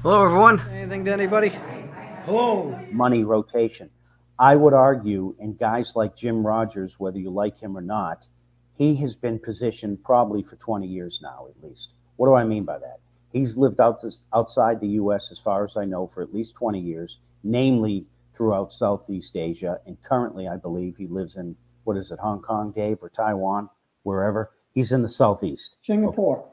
Hello, everyone. Anything to anybody? Hello. Money rotation. I would argue, and guys like Jim Rogers, whether you like him or not, he has been positioned probably for 20 years now, at least. What do I mean by that? He's lived outside the U.S., as far as I know, for at least 20 years, namely throughout Southeast Asia. And currently, I believe he lives in, what is it, Hong Kong, Dave, or Taiwan, wherever. He's in the Southeast. Singapore.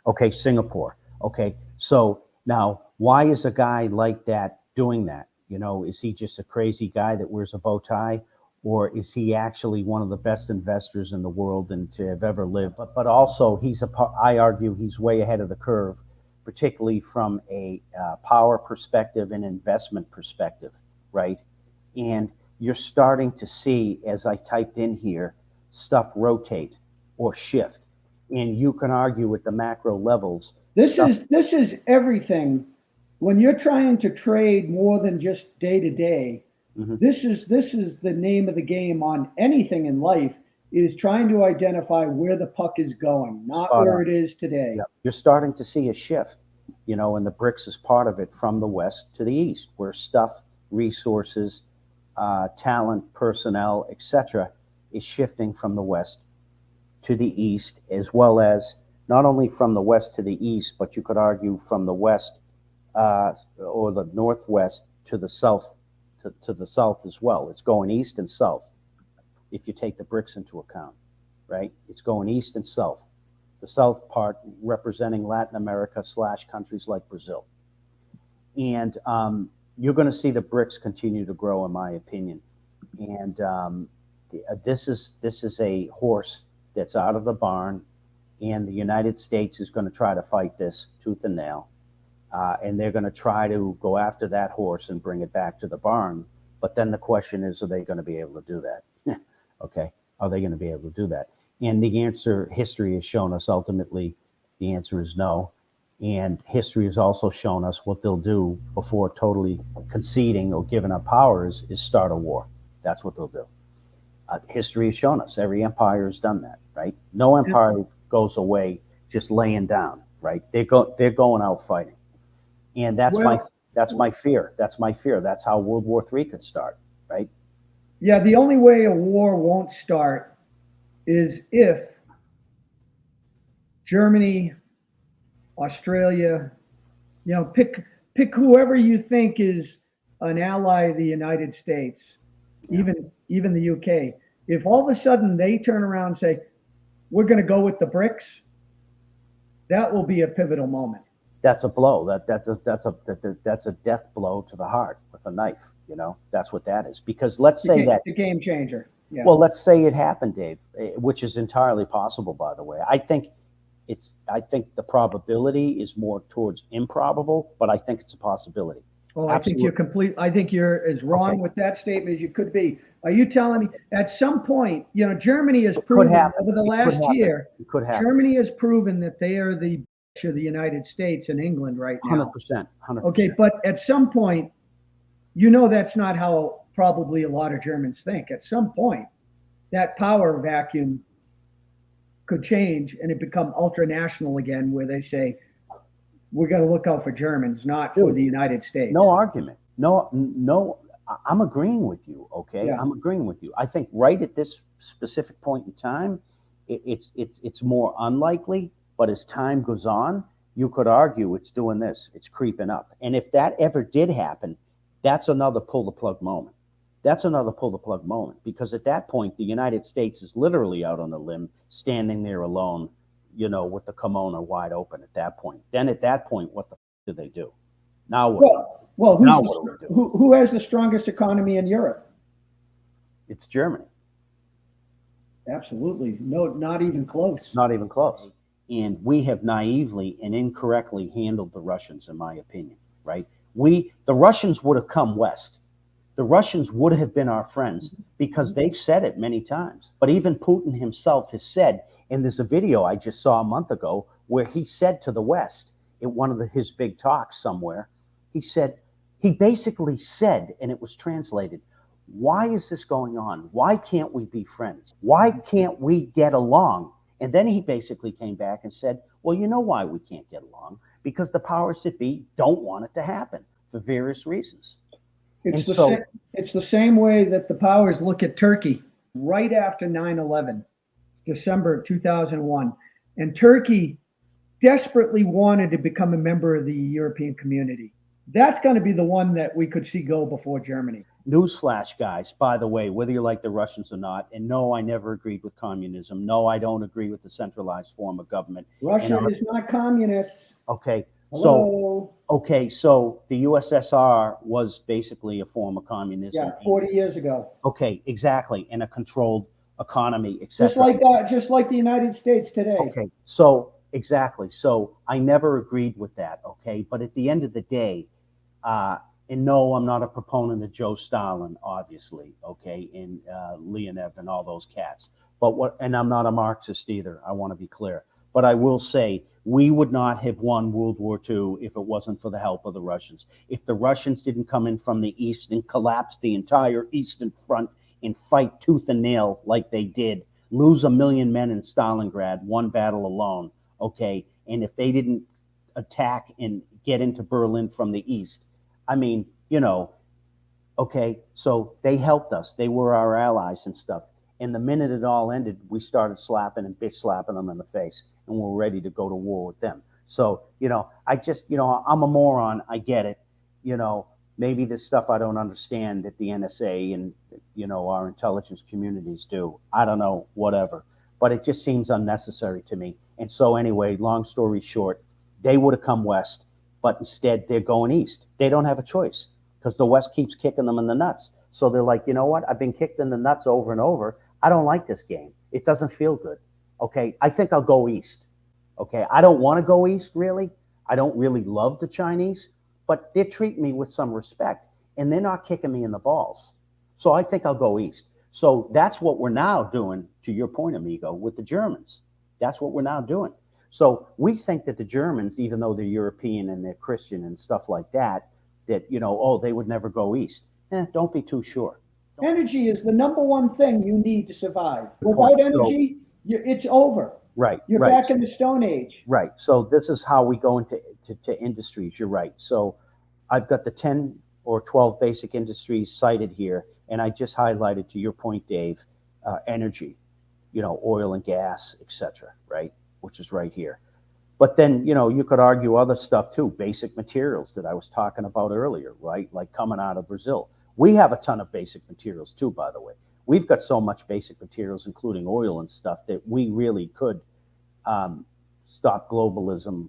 Okay, Singapore. Okay, so now why is a guy like that doing that? You know, is he just a crazy guy that wears a bow tie, or is he actually one of the best investors in the world and to have ever lived? But also, I argue he's way ahead of the curve, particularly from a power perspective and investment perspective, right? And you're starting to see, as I typed in here, stuff rotate or shift. And you can argue at the macro levels, This stuff. is this is everything. When you're trying to trade more than just day to day, Mhm. this is the name of the game on anything in life is trying to identify where the puck is going, not Spot where on. it is today. Yeah. You're starting to see a shift, and the BRICS is part of it from the West to the East, where stuff, resources, talent, personnel, etc., is shifting from the West to the East, as well as not only from the West to the East, but you could argue from the West or the Northwest to the South, to the South as well. It's going East and South if you take the BRICS into account, right? It's going East and South. The South part representing Latin America slash countries like Brazil. And you're going to see the BRICS continue to grow, in my opinion. And this is a horse that's out of the barn, and the United States is going to try to fight this tooth and nail, and they're going to try to go after that horse and bring it back to the barn. But then the question is, are they going to be able to do that? Okay, are they going to be able to do that? And the answer, history has shown us ultimately, the answer is no. And history has also shown us what they'll do before totally conceding or giving up powers is start a war. That's what they'll do. History has shown us every empire has done that, right? No And, empire goes away just laying down, right? They're going out fighting, and well, that's my fear. That's my fear. That's how World War III could start, right? yeah, the only way a war won't start is if Germany, Australia, pick whoever you think is an ally of the United States, Yeah, even the UK. If all of a sudden they turn around and say, we're going to go with the BRICS, that will be a pivotal moment. that's a blow. That's a death blow to the heart with a knife. That's what that is. Because let's say that. It's a game changer. Yeah. Well, let's say it happened, Dave, which is entirely possible, by the way. I think the probability is more towards improbable, but I think it's a possibility. Oh, Absolutely. I think you're as wrong Okay. with that statement as you could be. Are you telling me at some point, Germany has It could proven happen. over the It could last happen. year, It could happen. Germany has proven that they are the bitch of the United States and England right now. 100%. Okay, 100%. but at some point, that's not how probably a lot of Germans think. At some point, that power vacuum could change and it become ultranational again, where they say, we're going to look out for Germans, not for Dude, the United States. no argument. No, no. I'm agreeing with you. Okay, Yeah. I'm agreeing with you. I think right at this specific point in time, it's more unlikely. But as time goes on, you could argue it's doing this. It's creeping up. And if that ever did happen, that's another pull the plug moment. That's another pull the plug moment because at that point, the United States is literally out on a limb, standing there alone, with the kimono wide open. At that point, then at that point, what the do they do? Now what do we do? Who's Now what do we do? who has the strongest economy in Europe? It's Germany. Absolutely, no, not even close. Not even close. And we have naively and incorrectly handled the Russians, in my opinion, right? The Russians would have come west. The Russians would have been our friends because they've said it many times. But even Putin himself has said, and there's a video I just saw a month ago where he said to the West in one of his big talks somewhere, he basically said, and it was translated, why is this going on? Why can't we be friends? Why can't we get along? And then he basically came back and said, well, you know why we can't get along? because the powers that be don't want it to happen for various reasons. It's And the so- same, it's the same way that the powers look at Turkey right after 9/11, December 2001. And Turkey desperately wanted to become a member of the European community. That's going to be the one that we could see go before Germany. Newsflash, guys, by the way, whether you like the Russians or not, and no, I never agreed with communism. No, I don't agree with the centralized form of government. Russia is not communist. Okay, Hello. so the USSR was basically a form of communism. Yeah, 40 years ago. Okay, exactly, and a controlled economy, etc. Just like the United States today. Okay, so exactly. So I never agreed with that. Okay, but at the end of the day, and no, I'm not a proponent of Joe Stalin, obviously. Okay, and Leonid and all those cats. And I'm not a Marxist either. I want to be clear. But I will say we would not have won World War II if it wasn't for the help of the Russians. If the Russians didn't come in from the east and collapse the entire Eastern Front and fight tooth and nail like they did, lose 1 million men in Stalingrad, one battle alone, okay? And if they didn't attack and get into Berlin from the east, I mean, okay, so they helped us. They were our allies and stuff. And the minute it all ended, we started slapping and bitch slapping them in the face, and we're ready to go to war with them. So, I just, I'm a moron. I get it. Maybe this stuff I don't understand that the NSA and, our intelligence communities do. I don't know, whatever. But it just seems unnecessary to me. And so anyway, long story short, they would have come west, but instead they're going east. They don't have a choice because the West keeps kicking them in the nuts. So they're like, you know what? I've been kicked in the nuts over and over. I don't like this game. It doesn't feel good. Okay, I think I'll go east. Okay, I don't want to go east, really. I don't really love the Chinese, but they're treating me with some respect, and they're not kicking me in the balls. So I think I'll go east. So that's what we're now doing, to your point, amigo, with the Germans. That's what we're now doing. So we think that the Germans, even though they're European and they're Christian and stuff like that, that, they would never go east. Don't be too sure. Energy is the number one thing you need to survive. Without energy, it's over. Right. You're right. back in the Stone Age. Right. So this is how we go into industries. You're right. So I've got the 10 or 12 basic industries cited here, and I just highlighted, to your point, Dave, energy, oil and gas, etc. Right, which is right here. But then, you could argue other stuff too, basic materials that I was talking about earlier, right? Like coming out of Brazil. We have a ton of basic materials too, by the way. We've got so much basic materials, including oil and stuff, that we really could stop globalism,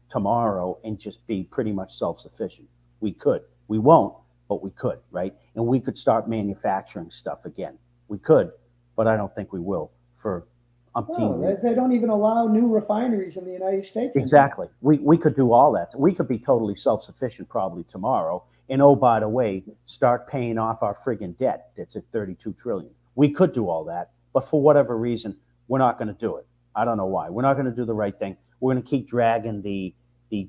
tomorrow and just be pretty much self-sufficient. We could. We won't, but we could, right? And we could start manufacturing stuff again. We could, but I don't think we will for No, they don't even allow new refineries in the United States. Exactly. We could do all that. We could be totally self-sufficient probably tomorrow. And oh, by the way, start paying off our friggin' debt that's at 32 trillion. We could do all that, but for whatever reason, we're not going to do it. I don't know why. We're not going to do the right thing. We're going to keep dragging the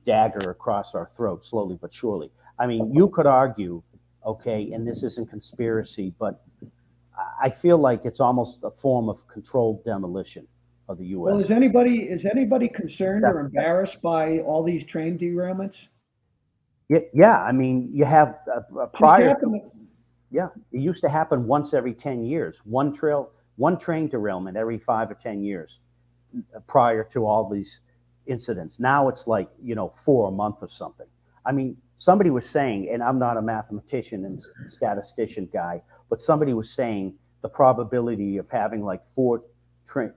dagger across our throat slowly but surely. I mean, you could argue, okay, and this isn't conspiracy, but I feel like it's almost a form of controlled demolition of the U.S. Well, is anybody concerned or embarrassed by all these train derailments? Yeah, I mean, you have prior. Yeah, it used to happen once every 10 years. One train derailment every 5 or 10 years prior to all these incidents. Now it's like, 4 a month or something. I mean, somebody was saying, and I'm not a mathematician and statistician guy, but somebody was saying the probability of having like 4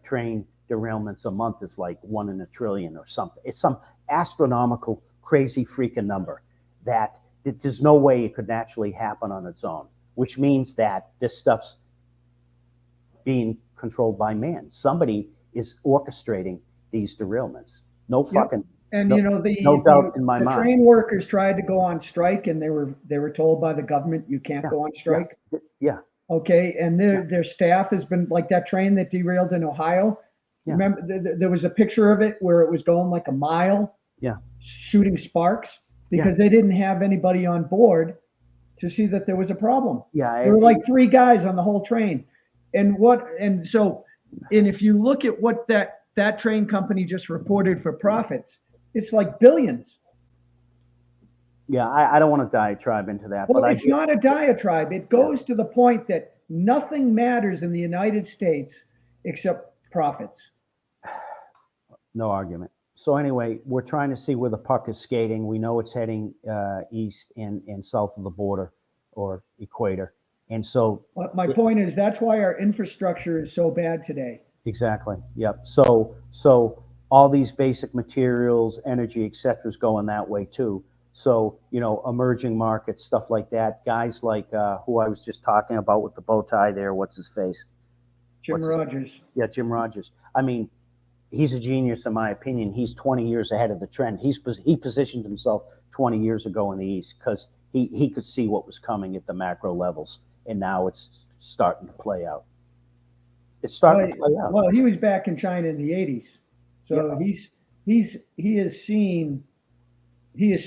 train derailments a month is like 1 in a trillion or something. It's some astronomical, crazy freaking number that there's no way it could naturally happen on its own, which means that this stuff's being controlled by man. Somebody is orchestrating these derailments. No fucking. And no doubt in my mind. The train workers tried to go on strike, and they were told by the government you can't go on strike. Yeah. Okay, and their staff has been like that train that derailed in Ohio. Yeah. Remember, there was a picture of it where it was going like a mile. Yeah. Shooting sparks because they didn't have anybody on board to see that there was a problem. Yeah. There were like 3 guys on the whole train, and if you look at what that train company just reported for profits, it's like billions. Yeah, I don't want to diatribe into that, Well, but it's not a diatribe. It goes to the point that nothing matters in the United States except profits. no argument. So anyway, we're trying to see where the puck is skating. We know it's heading east and south of the border or equator. And so But my point is that's why our infrastructure is so bad today. exactly. Yep. So all these basic materials, energy, et cetera, is going that way too. So, emerging markets, stuff like that. Guys like who I was just talking about with the bow tie there. What's his face? Jim Rogers. Yeah, Jim Rogers. I mean, he's a genius in my opinion. He's 20 years ahead of the trend. He positioned himself 20 years ago in the East because he could see what was coming at the macro levels, and now it's starting to play out. It's starting to play out. Well, he was back in China in the 80s. So he has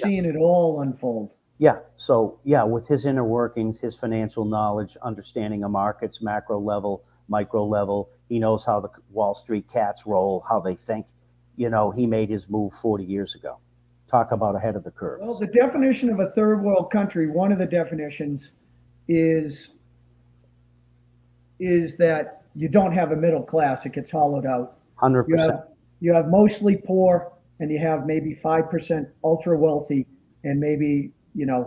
seen it all unfold. Yeah. So yeah, with his inner workings, his financial knowledge, understanding of markets, macro level, micro level, he knows how the Wall Street cats roll, how they think. He made his move 40 years ago. Talk about ahead of the curve. Well, the definition of a third world country, one of the definitions is that you don't have a middle class. It gets hollowed out. 100%. You have mostly poor, and you have maybe 5% ultra wealthy, and maybe, a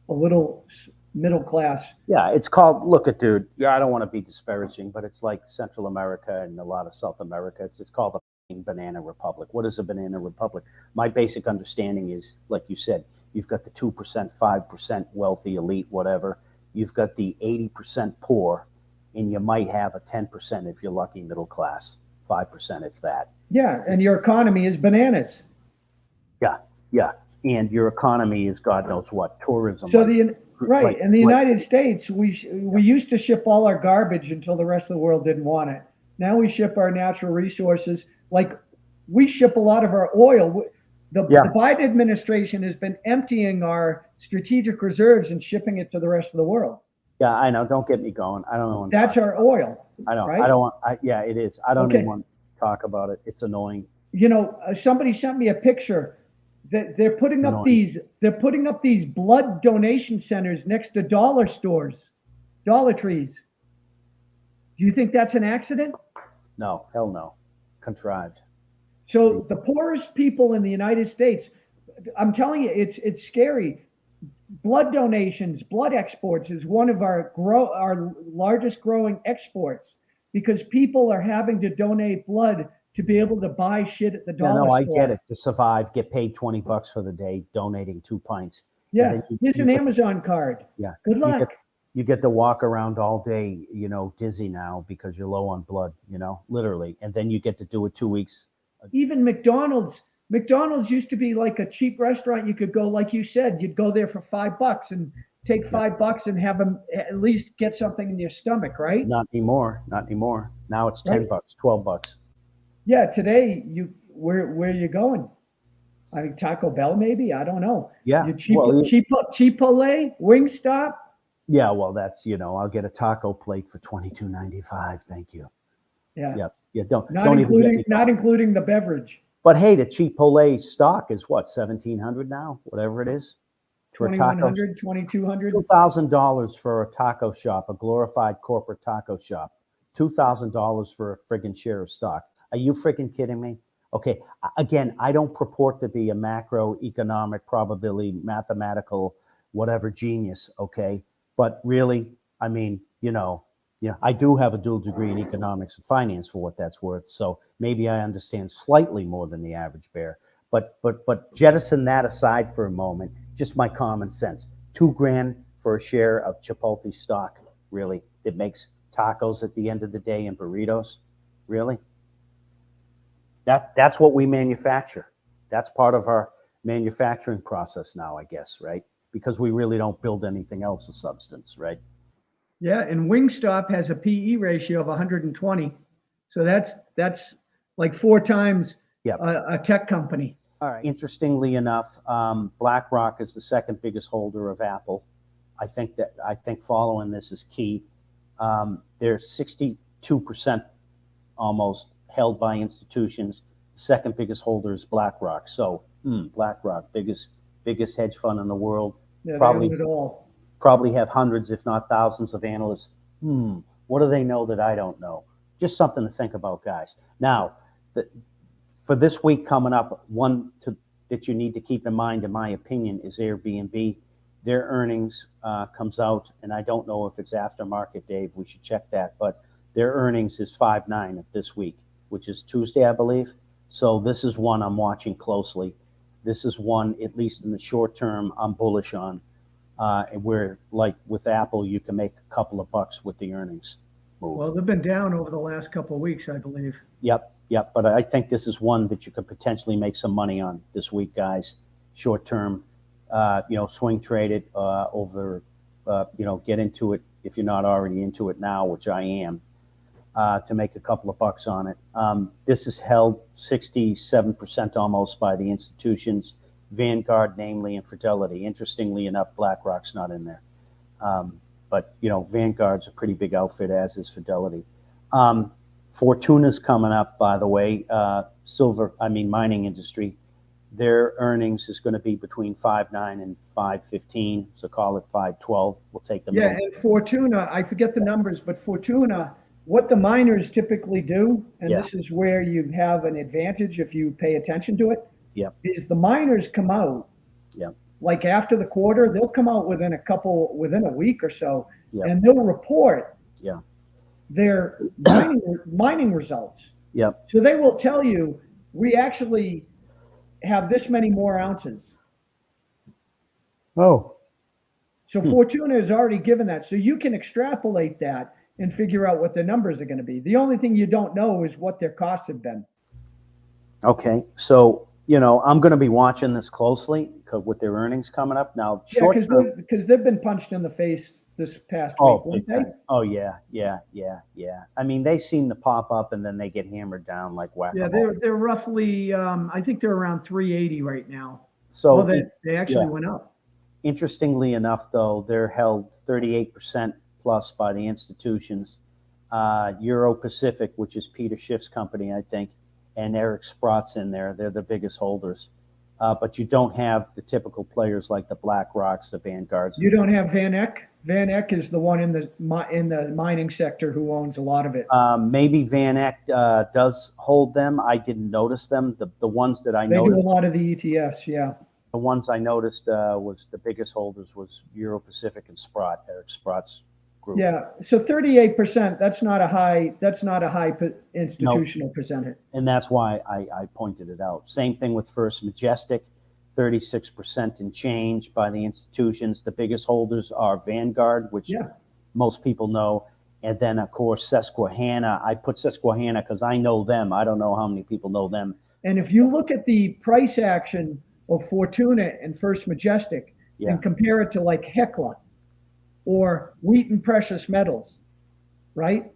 little middle class. Yeah, it's called, look at dude, I don't want to be disparaging, but it's like Central America and a lot of South America. It's called the banana republic. What is a banana republic? My basic understanding is, like you said, you've got the 2%, 5% wealthy elite, whatever. You've got the 80% poor, and you might have a 10% if you're lucky middle class, 5% if that. Yeah, and your economy is bananas. Yeah. And your economy is God knows what, tourism. So in the United States, we used to ship all our garbage until the rest of the world didn't want it. Now we ship our natural resources. Like we ship a lot of our oil. The Biden administration has been emptying our strategic reserves and shipping it to the rest of the world. Yeah, I know. Don't get me going. I don't know. That's our oil. I know. Right? I don't want. It is. I don't even want to talk about it. It's annoying. Somebody sent me a picture that they're putting up these blood donation centers next to dollar stores, Dollar Trees. Do you think that's an accident? No, hell no. Contrived. So the poorest people in the United States, I'm telling you, it's scary. Blood donations, blood exports is one of our largest growing exports because people are having to donate blood to be able to buy shit at the dollar store. I get it. To survive, get paid $20 for the day, donating 2 pints. Yeah, here's an Amazon card. Yeah. Good luck. You get to walk around all day, dizzy now because you're low on blood, literally. And then you get to do it 2 weeks. Even McDonald's used to be like a cheap restaurant. You could go, like you said, you'd go there for $5 and take $5 and have them at least get something in your stomach, right? Not anymore. Now it's $10, $12. Yeah, today where are you going? I mean, Taco Bell maybe? I don't know. Yeah. Chipotle, Wingstop. Yeah, well, that's I'll get a taco plate for $22.95. Thank you. Yeah. Yeah. Not including the beverage. But hey, the Chipotle stock is what, $1,700 now, whatever it is. $2,100, $2,200. $2,000 for a taco shop, a glorified corporate taco shop. $2,000 for a friggin' share of stock. Are you freaking kidding me? Okay, again, I don't purport to be a macroeconomic probability, mathematical, whatever genius, okay? But really, I mean, I do have a dual degree in economics and finance for what that's worth. So maybe I understand slightly more than the average bear. But jettison that aside for a moment, just my common sense. $2,000 for a share of Chipotle stock, really? It makes tacos at the end of the day and burritos, really? That's what we manufacture. That's part of our manufacturing process now, I guess, right? Because we really don't build anything else of substance, right? Yeah, and Wingstop has a PE ratio of 120. So that's like 4 times a tech company. All right. Interestingly enough, BlackRock is the second biggest holder of Apple. I think following this is key. They're 62% almost held by institutions. The second biggest holder is BlackRock. So BlackRock, biggest hedge fund in the world. Yeah, they Probably own it all. probably have hundreds, if not thousands, of analysts. What do they know that I don't know? Just something to think about, guys. Now, for this week coming up, that you need to keep in mind, in my opinion, is Airbnb. Their earnings comes out, and I don't know if it's aftermarket, Dave. We should check that. But their earnings is 5/9 of this week, which is Tuesday, I believe. So this is one I'm watching closely. This is one, at least in the short term, I'm bullish on. And where, like with Apple, you can make a couple of bucks with the earnings move. Well, they've been down over the last couple of weeks, I believe. Yep. But I think this is one that you could potentially make some money on this week, guys. Short term, swing trade it over, get into it if you're not already into it now, which I am, to make a couple of bucks on it. This is held 67% almost by the institutions, Vanguard, namely, and Fidelity. Interestingly enough, BlackRock's not in there. But Vanguard's a pretty big outfit, as is Fidelity. Fortuna's coming up, by the way, mining industry. Their earnings is going to be between 5/9 and 5/15, so call it 5/12. We'll take them. Yeah, and Fortuna, I forget the numbers, but Fortuna, what the miners typically do, and this is where you have an advantage if you pay attention to it, is the miners come out, like after the quarter, they'll come out within a week or so, and they'll report their mining results. So they will tell you, we actually have this many more ounces. Oh. So Fortuna has already given that. So you can extrapolate that and figure out what the numbers are going to be. The only thing you don't know is what their costs have been. Okay. So, I'm going to be watching this closely with their earnings coming up. Now, because they've been punched in the face this past week. Oh, yeah. I mean, they seem to pop up and then they get hammered down like whack-a-mole. Yeah, they're roughly, I think they're around 380 right now. So they actually went up. Interestingly enough, though, they're held 38% plus by the institutions. Euro Pacific, which is Peter Schiff's company, I think, and Eric Sprott's in there. They're the biggest holders. But you don't have the typical players like the BlackRocks, the Vanguards. You don't have Van Eck? Van Eck is the one in the mining sector who owns a lot of it. Maybe Van Eck does hold them. I didn't notice them. The ones that I noticed. They do a lot of the ETFs, yeah. The ones I noticed was the biggest holders was Euro Pacific and Sprott, Eric Sprott's group. Yeah, so 38%. That's not a high institutional percentage. And that's why I pointed it out. Same thing with First Majestic, 36% and change by the institutions. The biggest holders are Vanguard, which most people know. And then, of course, Susquehanna. I put Susquehanna because I know them. I don't know how many people know them. And if you look at the price action of Fortuna and First Majestic and compare it to like Hecla or Wheaton Precious Metals, right?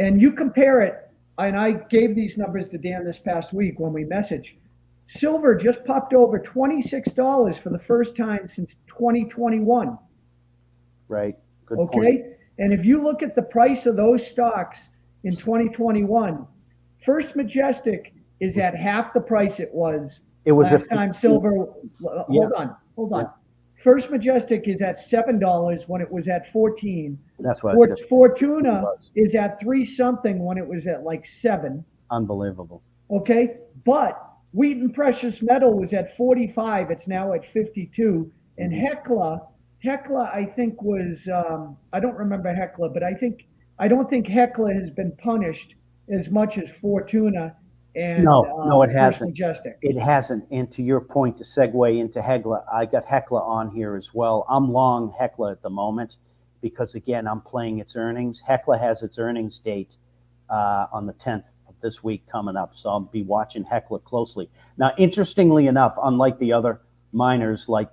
And you compare it, and I gave these numbers to Dan this past week when we messaged. Silver just popped over $26 for the first time since 2021. Right. Good point. And if you look at the price of those stocks in 2021, First Majestic is at half the price it was last time silver. Hold on. First Majestic is at $7 when it was at 14. That's what Fortuna is at 3 something when it was at like 7. Unbelievable. Okay, but Wheaton Precious Metal was at 45. It's now at 52. And Hecla, I think was I don't remember Hecla, but I don't think Hecla has been punished as much as Fortuna. And, no, it hasn't. Majestic. It hasn't. And to your point, to segue into Hecla, I got Hecla on here as well. I'm long Hecla at the moment because, again, I'm playing its earnings. Hecla has its earnings date on the 10th of this week coming up, so I'll be watching Hecla closely. Now, interestingly enough, unlike the other miners like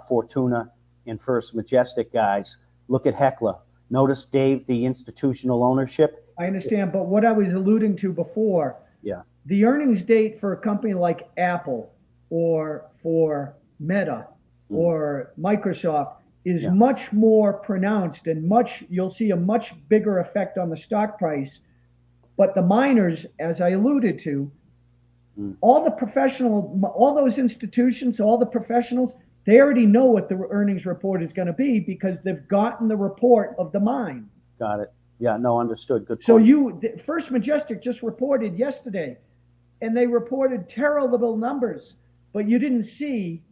Fortuna and First Majestic guys, look at Hecla. Notice, Dave, the institutional ownership. I understand, but what I was alluding to before, the earnings date for a company like Apple or for Meta or Microsoft is much more pronounced and you'll see a much bigger effect on the stock price. But the miners, as I alluded to, All those institutions, all the professionals, they already know what the earnings report is going to be because they've gotten the report of the mine. Got it. Yeah, no, understood. Good So point. First Majestic just reported yesterday, and they reported terrible numbers, but you didn't see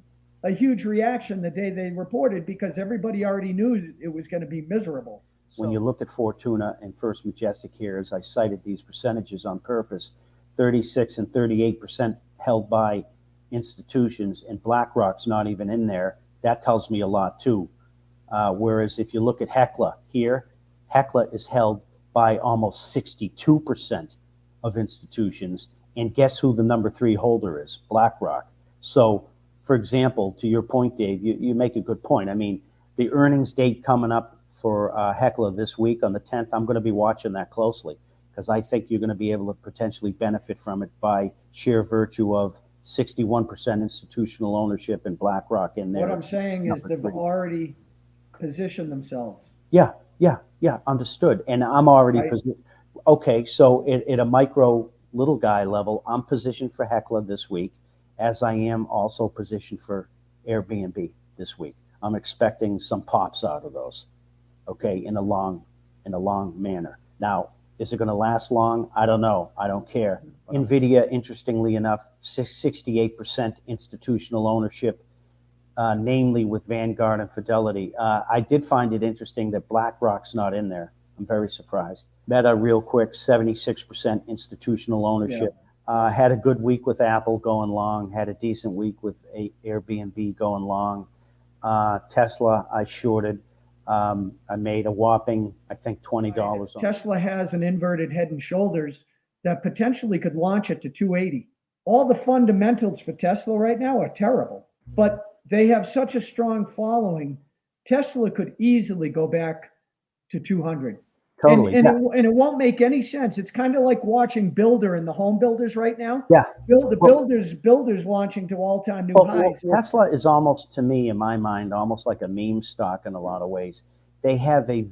a huge reaction the day they reported because everybody already knew it was going to be miserable. When you look at Fortuna and First Majestic here, as I cited these percentages on purpose, 36 and 38% held by institutions, and BlackRock's not even in there. That tells me a lot too. Whereas if you look at Hecla here, Hecla is held by almost 62% of institutions. And guess who the number 3 holder is? BlackRock. So, for example, to your point, Dave, you make a good point. I mean, the earnings date coming up for Hecla this week on the 10th, I'm going to be watching that closely because I think you're going to be able to potentially benefit from it by sheer virtue of 61% institutional ownership in BlackRock in there. What I'm saying is they've already positioned themselves. Yeah, understood. And I'm already okay. So at a micro little guy level, I'm positioned for Hecla this week, as I am also positioned for Airbnb this week. I'm expecting some pops out of those, okay, in a long manner. Now, is it going to last long? I don't know. I don't care. NVIDIA, interestingly enough, 68% institutional ownership, namely with Vanguard and Fidelity. I did find it interesting that BlackRock's not in there. I'm very surprised. Meta, real quick, 76% institutional ownership. Yeah. Had a good week with Apple going long. Had a decent week with Airbnb going long. Tesla, I shorted. I made a whopping, I think, $20 on Tesla has an inverted head and shoulders that potentially could launch it to 280. All the fundamentals for Tesla right now are terrible, but they have such a strong following. Tesla could easily go back to 200. Totally. And it won't make any sense. It's kind of like watching Builder and the home builders right now. Yeah. Builders launching to all-time new highs. Tesla is almost, to me, in my mind, almost like a meme stock in a lot of ways. They have a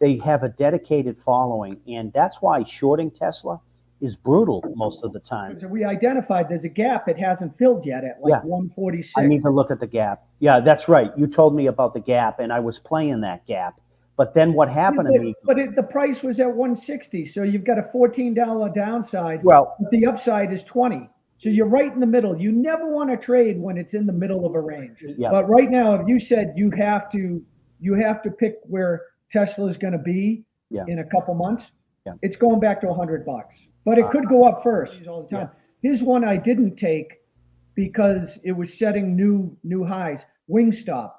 they have a dedicated following, and that's why shorting Tesla is brutal most of the time. So we identified there's a gap it hasn't filled yet at 146. I need to look at the gap. Yeah, that's right. You told me about the gap, and I was playing that gap. But then what happened to me? But the price was at 160, so you've got a $14 downside. Well, but the upside is 20. So you're right in the middle. You never want to trade when it's in the middle of a range. Yeah. But right now, if you said you have to pick where Tesla is going to be in a couple months, it's going back to $100. But it could go up first all the time. Here's one I didn't take because it was setting new highs. Wingstop.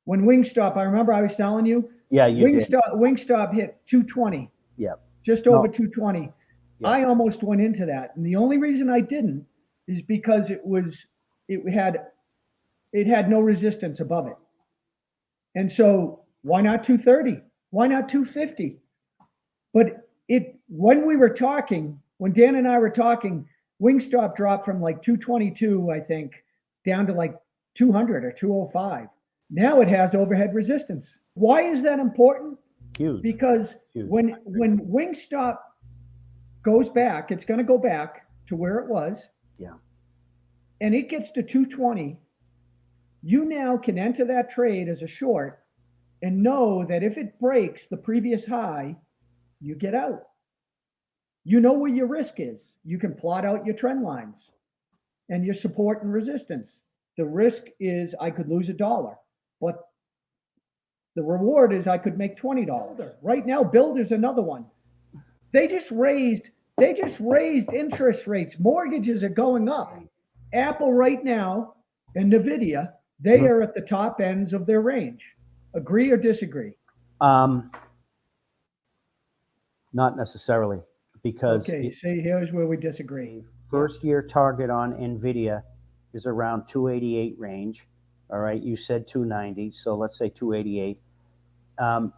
When Wingstop, I remember I was telling you. Yeah, Wingstop hit 220. Yeah. Just over 220. Yeah. I almost went into that. And the only reason I didn't is because it had no resistance above it. And so why not 230? Why not 250? But when Dan and I were talking, Wingstop dropped from like 222, I think, down to like 200 or 205. Now it has overhead resistance. Why is that important? Huge. Because when Wingstop goes back, it's going to go back to where it was. Yeah. And it gets to 220. You now can enter that trade as a short and know that if it breaks the previous high, you get out. You know where your risk is. You can plot out your trend lines and your support and resistance. The risk is I could lose $1, but the reward is I could make $20. Right now, Builder's another one. They just raised interest rates. Mortgages are going up. Apple right now and NVIDIA, they are at the top ends of their range. Agree or disagree? Not necessarily, because here's where we disagree. First year target on NVIDIA is around 288 range. All right, you said 290, so let's say 288.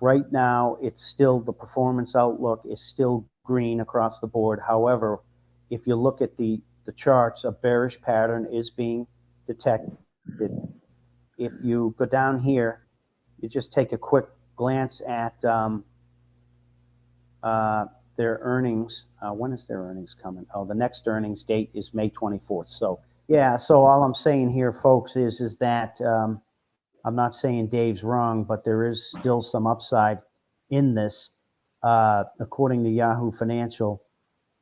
Right now, it's still, the performance outlook is still green across the board. However, if you look at the charts, a bearish pattern is being detected. If you go down here, you just take a quick glance at their earnings. When is their earnings coming? Oh, the next earnings date is May 24th. So yeah, so all I'm saying here, folks, is that I'm not saying Dave's wrong, but there is still some upside in this, according to Yahoo Financial.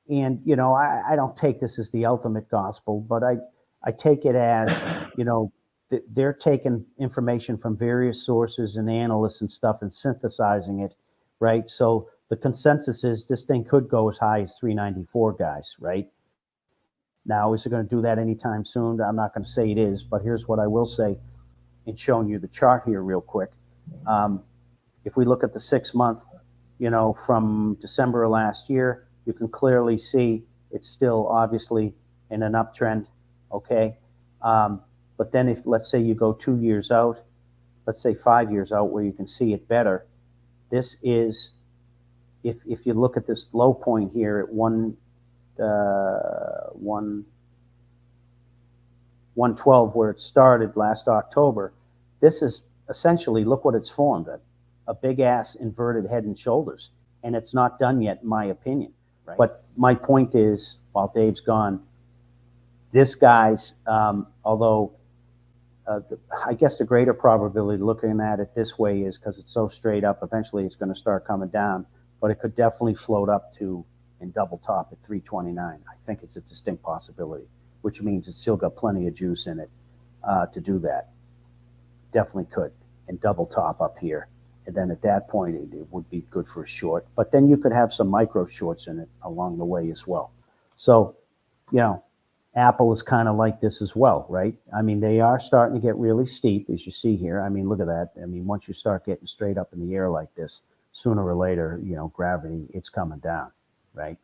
And, you know, I don't take this as the ultimate gospel, but I take it as, you know, they're taking information from various sources and analysts and stuff and synthesizing it, right? So the consensus is this thing could go as high as 394, guys, right? Now, is it going to do that anytime soon? I'm not going to say it is, but here's what I will say in showing you the chart here real quick. If we look at the 6 month, you know, from December of last year, you can clearly see it's still obviously in an uptrend, okay? But then if, let's say you go 2 years out, let's say 5 years out where you can see it better, this is, if you look at this low point here at 112 where it started last October, this is essentially, look what it's formed, a big ass inverted head and shoulders. And it's not done yet, in my opinion. Right. But my point is, while Dave's gone, this guy's, although I guess the greater probability looking at it this way is because it's so straight up, eventually it's going to start coming down, but it could definitely float up to and double top at 329. I think it's a distinct possibility, which means it's still got plenty of juice in it to do that. Definitely could, and double top up here. And then at that point, it would be good for a short. But then you could have some micro shorts in it along the way as well. So, you know, Apple is kind of like this as well, right? I mean, they are starting to get really steep, as you see here. I mean, look at that. I mean, once you start getting straight up in the air like this, sooner or later, you know, gravity, it's coming down, right?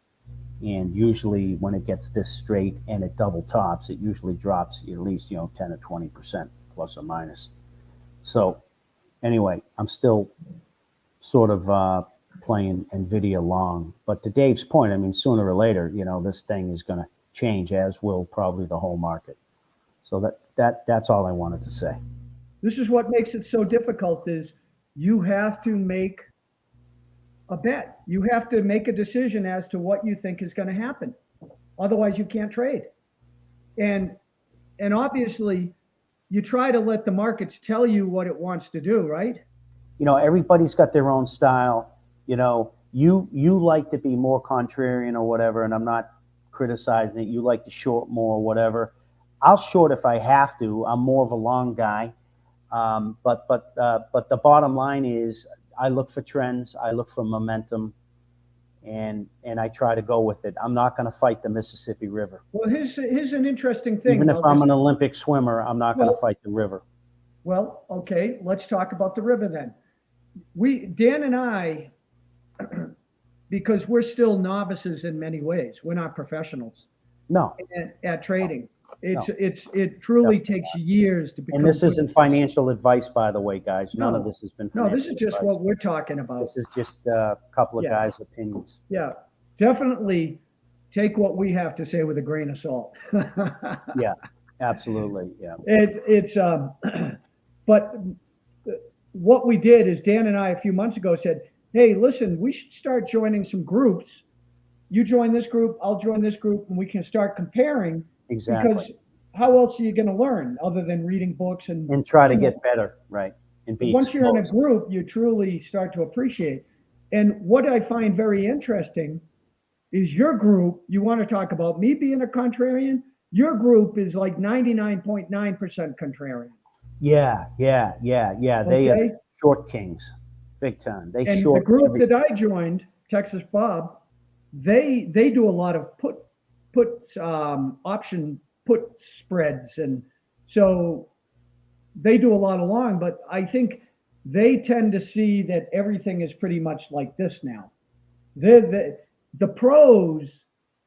And usually when it gets this straight and it double tops, it usually drops at least, you know, 10 or 20% plus or minus. So anyway, I'm still sort of playing NVIDIA long. But to Dave's point, I mean, sooner or later, you know, this thing is going to change, as will probably the whole market. So that's all I wanted to say. This is what makes it so difficult is you have to make a bet. You have to make a decision as to what you think is going to happen. Otherwise, you can't trade. And obviously, you try to let the markets tell you what it wants to do, right? You know, everybody's got their own style. You know, you like to be more contrarian or whatever, and I'm not criticizing it. You like to short more or whatever. I'll short if I have to. I'm more of a long guy. But the bottom line is I look for trends. I look for momentum. And I try to go with it. I'm not going to fight the Mississippi River. Well, here's an interesting thing. Even if I'm an Olympic swimmer, I'm not going to fight the river. Well, okay, let's talk about the river then. Dan and I, because we're still novices in many ways. We're not professionals. No. At trading. It truly takes years to become. And this isn't financial advice, by the way, guys. None of this has been financial No, this is just what we're talking about. This is just a couple of guys' opinions. Yeah, definitely take what we have to say with a grain of salt. Yeah, absolutely. Yeah. But what we did is Dan and I a few months ago said, hey, listen, we should start joining some groups. You join this group, I'll join this group, and we can start comparing. Exactly. Because how else are you going to learn other than reading books and try to get better, right? And be once exposed. You're in a group, you truly start to appreciate. And what I find very interesting is your group. You want to talk about me being a contrarian? Your group is like 99.9% contrarian. Yeah. They are short kings, big time. And the group that I joined, Texas Bob, they do a lot of option put spreads, and so they do a lot of long, but I think they tend to see that everything is pretty much like this now. The pros,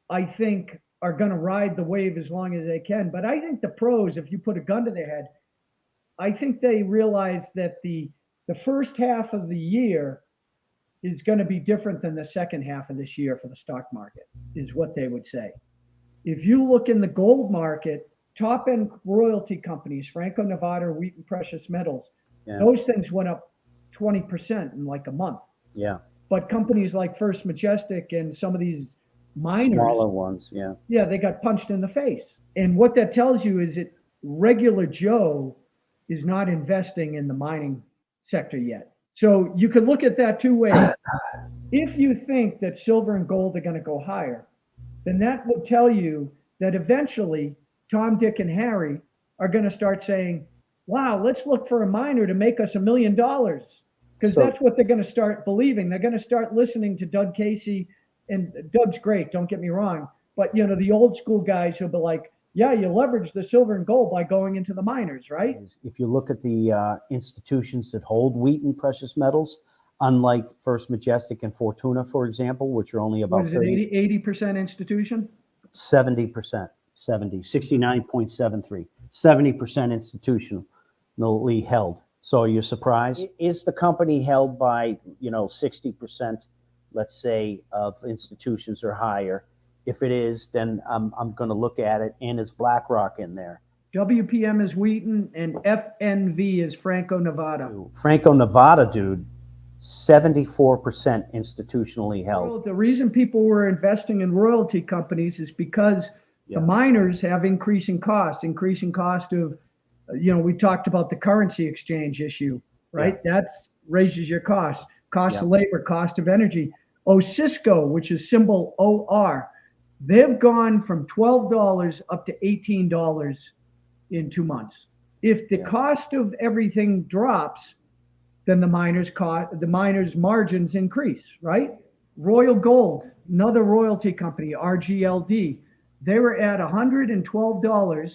I think, are going to ride the wave as long as they can, but I think the pros, if you put a gun to their head, I think they realize that the first half of the year is going to be different than the second half of this year for the stock market, is what they would say. If you look in the gold market, top-end royalty companies, Franco-Nevada, Wheaton Precious Metals, those things went up 20% in like a month. Yeah. But companies like First Majestic and some of these miners, Smaller ones, yeah. yeah, they got punched in the face. And what that tells you is that regular Joe is not investing in the mining sector yet. So you could look at that two ways. If you think that silver and gold are going to go higher, then that would tell you that eventually Tom, Dick, and Harry are going to start saying, wow, let's look for a miner to make us $1 million. Because So- that's what they're going to start believing. They're going to start listening to Doug Casey. And Doug's great, don't get me wrong. But, you know, the old school guys who'll be like, yeah, you leverage the silver and gold by going into the miners, right? If you look at the institutions that hold wheat and precious metals, unlike First Majestic and Fortuna, for example, which are only about What is it, 80% institution? 70%, 69.73, 70% institutionally held. So are you surprised? Is the company held by, 60%, let's say, of institutions or higher? If it is, then I'm going to look at it. And is BlackRock in there? WPM is Wheaton and FNV is Franco-Nevada. Franco-Nevada, dude, 74% institutionally held. Well, the reason people were investing in royalty companies is because the miners have increasing cost of, we talked about the currency exchange issue, right? Yeah. That raises your cost of labor, cost of energy. Cisco, which is symbol OR, they've gone from $12 up to $18 in 2 months. If the cost of everything drops, then the miners' margins increase, right? Royal Gold, another royalty company, RGLD, they were at $112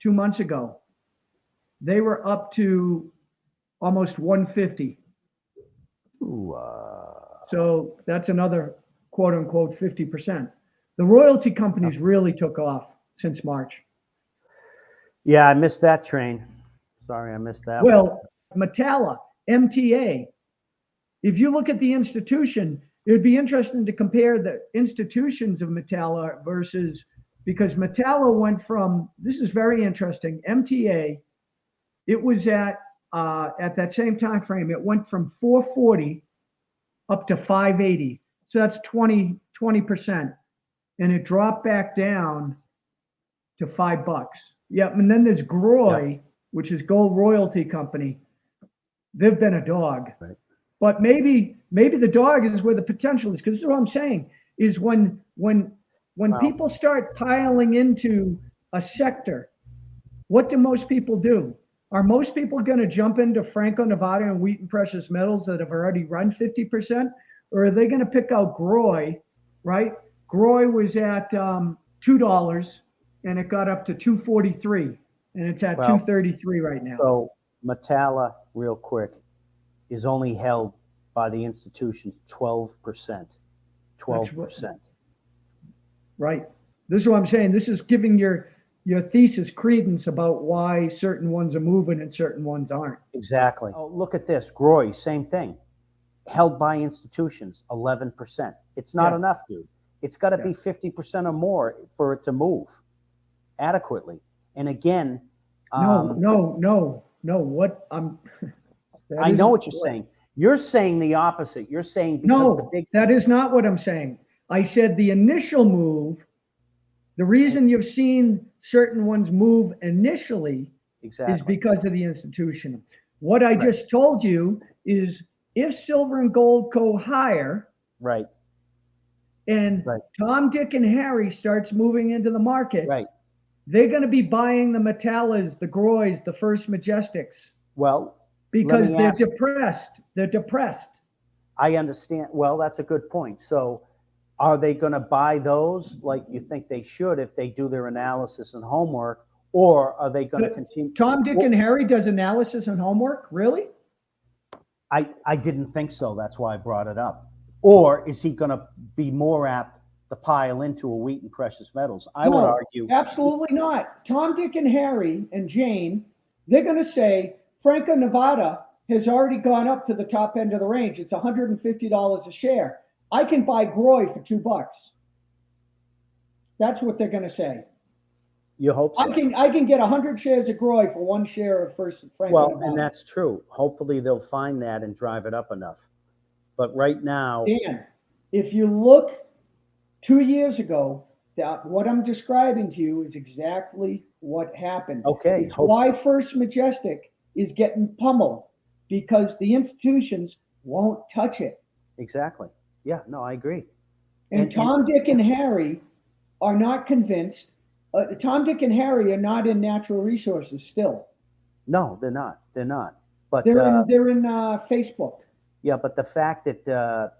2 months ago. They were up to almost $150. Ooh, So that's another quote unquote 50%. The royalty companies really took off since March. yeah, I missed that train. Sorry, I missed that. Well, Metalla, MTA. If you look at the institution, it would be interesting to compare the institutions of Metalla versus, because Metalla went from, this is very interesting, MTA, it was at that same time frame, it went from 440 up to 580. So that's 20%. And it dropped back down to $5. Yep. And then there's Groy, which is Gold Royalty Company. They've been a dog. Right. But maybe the dog is where the potential is. Because this is what I'm saying, is when people start piling into a sector, what do most people do? Are most people going to jump into Franco-Nevada and Wheaton Precious Metals that have already run 50%? Or are they going to pick out Groy, right? Groy was at $2 and it got up to 243 and it's at 233 right now. So Metalla, real quick, is only held by the institutions 12%. 12%. Right. This is what I'm saying. This is giving your thesis credence about why certain ones are moving and certain ones aren't. Exactly. Oh, look at this. Groy, same thing. Held by institutions, 11%. It's not enough, dude. It's got to be 50% or more for it to move adequately. And again, no. What I know what you're saying. You're saying the opposite. You're saying because that is not what I'm saying. I said the initial move, the reason you've seen certain ones move initially is because of the institution. What I just told you is if silver and gold go higher, right, and Tom, Dick, and Harry starts moving into the market, right, they're going to be buying the Metallas, the Groys, the First Majestics. Well, because they're depressed. They're depressed. I understand. Well, that's a good point. So are they going to buy those like you think they should if they do their analysis and homework, or are they going to continue? Tom, Dick, and Harry does analysis and homework? Really? I didn't think so. That's why I brought it up. Or is he going to be more apt to pile into a wheat and precious metals? I would argue. Absolutely not. Tom, Dick, and Harry and Jane, they're going to say Franco-Nevada has already gone up to the top end of the range. It's $150 a share. I can buy Groy for $2. That's what they're going to say. You hope so. I can get 100 shares of Groy for 1 share of First Franco-Nevada. Well, and that's true. Hopefully they'll find that and drive it up enough. But right now, Dan, if you look 2 years ago, that what I'm describing to you is exactly what happened. okay, It's why First Majestic is getting pummeled because the institutions won't touch it. exactly. Yeah, no, I agree. And Tom, Dick, and Harry are not convinced. Tom, Dick, and Harry are not in natural resources still. No, they're not. They're not. But They're in Facebook. yeah, but the fact that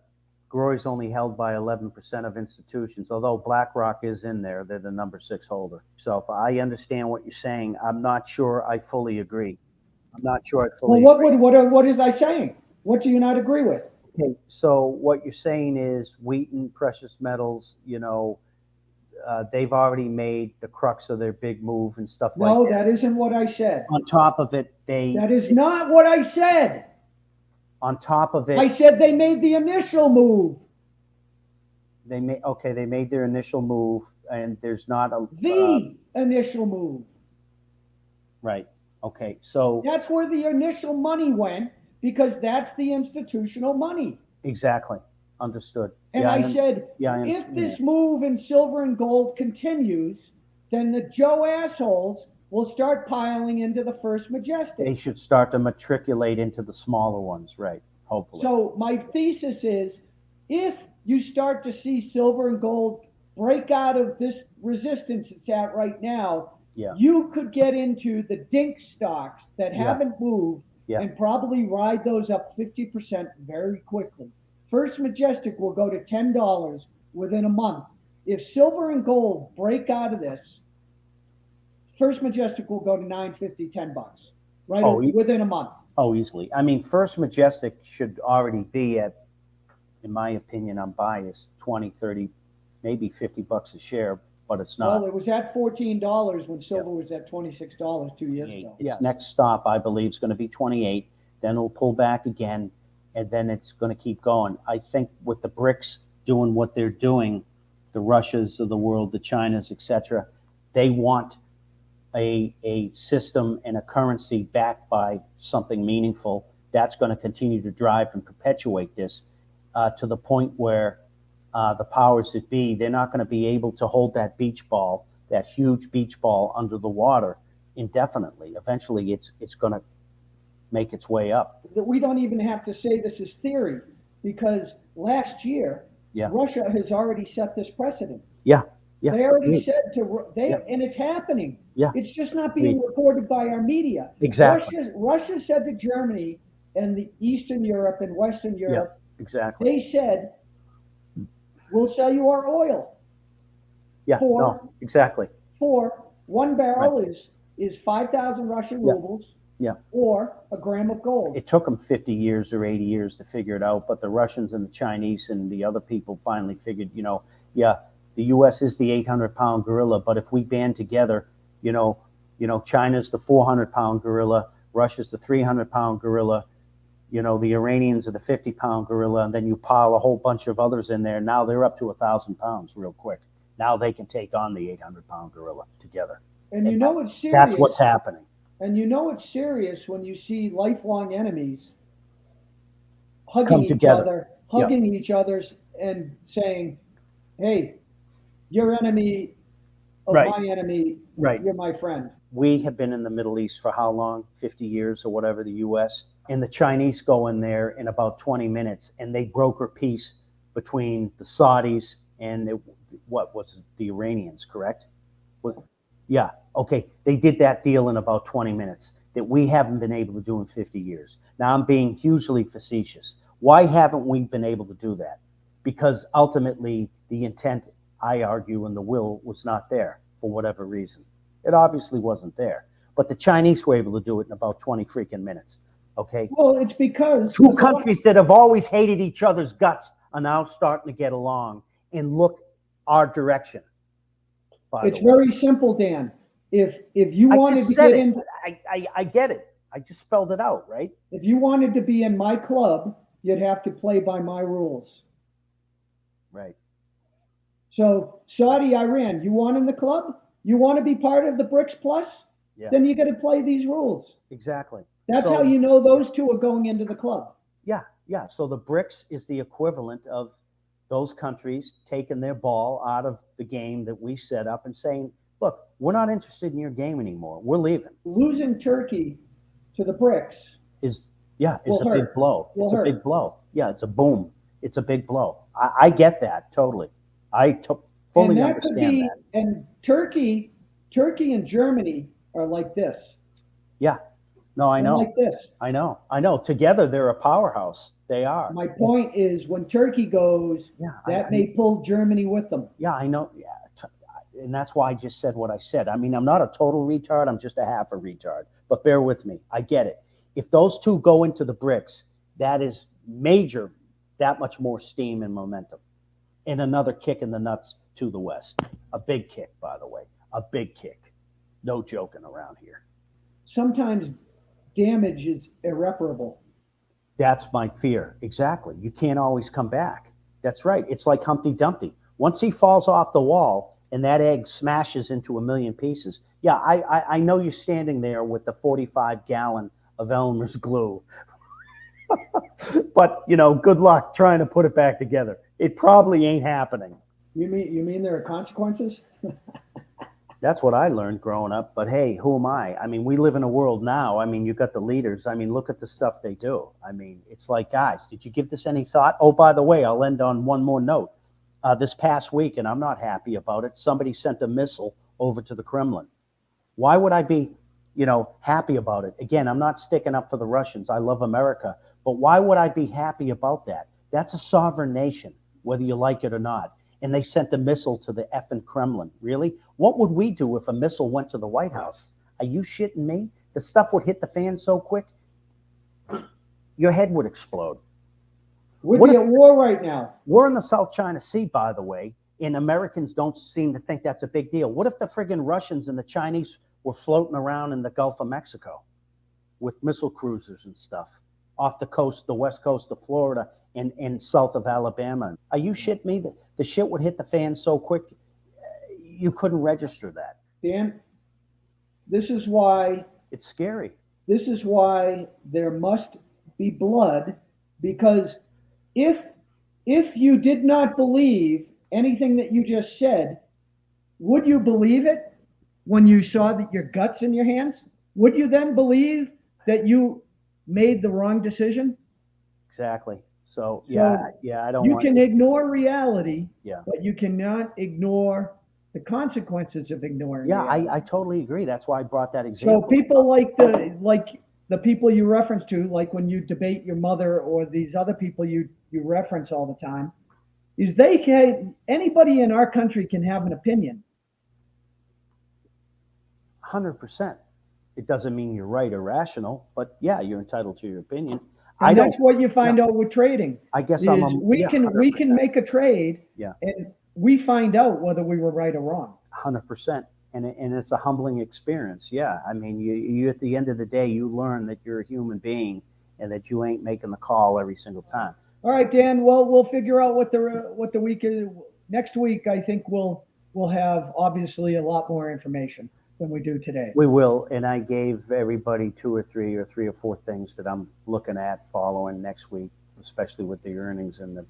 Groy's only held by 11% of institutions, although BlackRock is in there, they're the number 6 holder. So if I understand what you're saying, I'm not sure I fully agree. I'm not sure I fully Well, agree. what is I saying? What do you not agree with? Okay, so what you're saying is Wheaton, Precious Metals, they've already made the crux of their big move and stuff like No, that. that isn't what I said. On top of it, That is not what I said. on top of I it, said they made the initial move. they made their initial move, and there's not a The initial move. right. Okay, so That's where the initial money went because that's the institutional money. exactly understood. And Yeah, I said, yeah, I if understand this that. move in silver and gold continues, then the Joe assholes will start piling into the First Majestic. They should start to matriculate into the smaller ones, right? Hopefully. So my thesis is, if you start to see silver and gold break out of this resistance it's at right now, Yeah. you could get into the dink stocks that Yeah. haven't moved Yeah. and probably ride those up 50% very quickly. First Majestic will go to $10 within a month. If silver and gold break out of this, First Majestic will go to $9.50, $10, right? Within a month. Oh, easily. I mean, First Majestic should already be at, in my opinion, I'm biased, 20, 30, maybe $50 a share, but it's not. Well, it was at $14 when silver was at $26 2 years ago. Its next stop, I believe, is going to be 28. Then it'll pull back again, and then it's going to keep going. I think with the BRICS doing what they're doing, the Russias of the world, the Chinas, etc., they want a system and a currency backed by something meaningful. That's going to continue to drive and perpetuate this to the point where the powers that be, they're not going to be able to hold that beach ball, that huge beach ball under the water indefinitely. Eventually, it's going to make its way up. We don't even have to say this is theory because last year, Russia has already set this precedent. Yeah. Yeah. They already said and it's happening. Yeah. It's just not being reported by our media. Exactly. Russia said to Germany and the Eastern Europe and Western Europe, exactly. They said, we'll sell you our oil. Yeah, exactly. For 1 barrel is 5,000 Russian rubles. Yeah. Or a gram of gold. It took them 50 years or 80 years to figure it out, but the Russians and the Chinese and the other people finally figured, the U.S. is the 800-pound gorilla, but if we band together, China's the 400-pound gorilla, Russia's the 300-pound gorilla, the Iranians are the 50-pound gorilla, and then you pile a whole bunch of others in there. Now they're up to 1,000 pounds real quick. Now they can take on the 800-pound gorilla together. And it's serious. That's what's happening. And it's serious when you see lifelong enemies hugging each other, each other's and saying, hey, your enemy of my enemy, you're my friend. We have been in the Middle East for how long? 50 years or whatever, the U.S. And the Chinese go in there in about 20 minutes, and they broker peace between the Saudis and the Iranians, correct? Yeah, okay. They did that deal in about 20 minutes that we haven't been able to do in 50 years. Now, I'm being hugely facetious. Why haven't we been able to do that? Because ultimately, the intent, I argue, and the will was not there for whatever reason. It obviously wasn't there. But the Chinese were able to do it in about 20 freaking minutes. Okay? Well, it's because two countries that have always hated each other's guts are now starting to get along and look our direction. It's very simple, Dan. If you wanted to get in, I get it. I just spelled it out, right? If you wanted to be in my club, you'd have to play by my rules. Right. So Saudi, Iran, you want in the club? You want to be part of the BRICS Plus? Yeah. Then you got to play these rules. Exactly. That's how you know those two are going into the club. Yeah, Yeah. So the BRICS is the equivalent of those countries taking their ball out of the game that we set up and saying, look, we're not interested in your game anymore. We're leaving. Losing Turkey to the BRICS Is yeah, it's will a big hurt. blow. Will It's a hurt. big blow. Yeah, it's a boom. It's a big blow. I get that totally. I fully And that could understand be, that. and Turkey and Germany are like this. Yeah. No, I They're know. like this. I know. Together, they're a powerhouse. They are. My point is, when Turkey goes, Yeah, that may pull Germany with them. Yeah, I know. Yeah, and that's why I just said what I said. I mean, I'm not a total retard. I'm just a half a retard. But bear with me. I get it. If those two go into the BRICS, that is major, that much more steam and momentum. And another kick in the nuts to the West. A big kick, by the way. A big kick. No joking around here. Sometimes damage is irreparable. That's my fear. Exactly. You can't always come back. That's right. It's like Humpty Dumpty. Once he falls off the wall and that egg smashes into a million pieces, yeah, I know you're standing there with the 45-gallon of Elmer's glue. But, good luck trying to put it back together. It probably ain't happening. You mean there are consequences? That's what I learned growing up. But hey, who am I? I mean, we live in a world now. I mean, you got the leaders. I mean, look at the stuff they do. I mean, it's like, guys, did you give this any thought? Oh, by the way, I'll end on one more note. This past week, and I'm not happy about it, somebody sent a missile over to the Kremlin. Why would I be, happy about it? Again, I'm not sticking up for the Russians. I love America. But why would I be happy about that? That's a sovereign nation, whether you like it or not. And they sent a missile to the effing Kremlin. Really? What would we do if a missile went to the White House? Are you shitting me? The stuff would hit the fan so quick, your head would explode. We'd be at war right now. We're in the South China Sea, by the way, and Americans don't seem to think that's a big deal. What if the friggin' Russians and the Chinese were floating around in the Gulf of Mexico with missile cruisers and stuff off the coast, the west coast of Florida and south of Alabama? Are you shitting me? The shit would hit the fan so quick, you couldn't register that. Dan, this is why it's scary. This is why there must be blood, because if you did not believe anything that you just said, would you believe it when you saw that your guts in your hands? Would you then believe that you made the wrong decision? Exactly. So I don't. You can ignore reality, yeah, but you cannot ignore the consequences of ignoring. Yeah, reality. I totally agree. That's why I brought that example. So people like the people you reference to, like when you debate your mother or these other people you reference all the time, is anybody in our country can have an opinion. 100%. It doesn't mean you're right or rational, but yeah, you're entitled to your opinion. And that's what you find out with trading. I guess we can make a trade, and we find out whether we were right or wrong. 100%, and it's a humbling experience. Yeah, I mean, you at the end of the day, you learn that you're a human being and that you ain't making the call every single time. All right, Dan. Well, we'll figure out what the week is. Next week, I think we'll have obviously a lot more information than we do today. We will, and I gave everybody two or three or four things that I'm looking at following next week, especially with the earnings and the.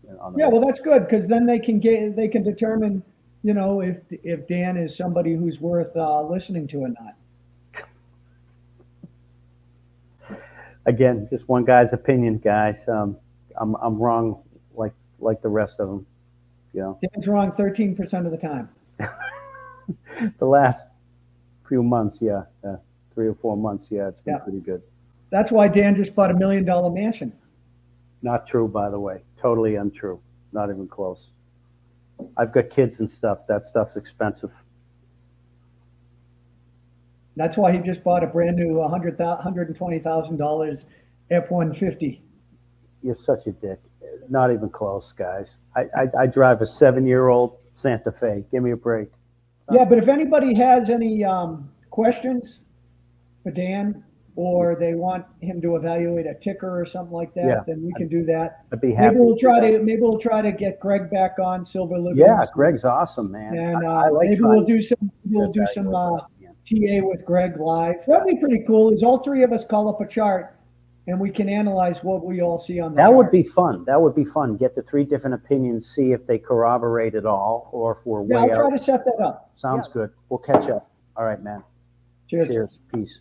Well, that's good, because then they can determine, if Dan is somebody who's worth listening to or not. Again, just one guy's opinion, guys. I'm wrong, like the rest of them. Dan's wrong 13% of the time. The last few months, 3 or 4 months, it's been pretty good. That's why Dan just bought $1 million mansion. Not true, by the way. Totally untrue. Not even close. I've got kids and stuff. That stuff's expensive. That's why he just bought a brand new $120,000 F-150. You're such a dick. Not even close, guys. I drive a 7-year-old Santa Fe. Give me a break. Yeah, but if anybody has any questions for Dan, or they want him to evaluate a ticker or something like that, then we can do that. I'd be happy. Maybe we'll try to get Greg back on Silver Liberty. Yeah, Greg's awesome, man. And maybe we'll do some TA with Greg live. That'd be pretty cool. Is all three of us call up a chart and we can analyze what we all see on the That would chart. be fun. That would be fun. Get the 3 different opinions, see if they corroborate it all, or if we're Yeah, way I'll try out. to set that up. Sounds good. We'll catch up. All right, man. Cheers. Cheers. Peace.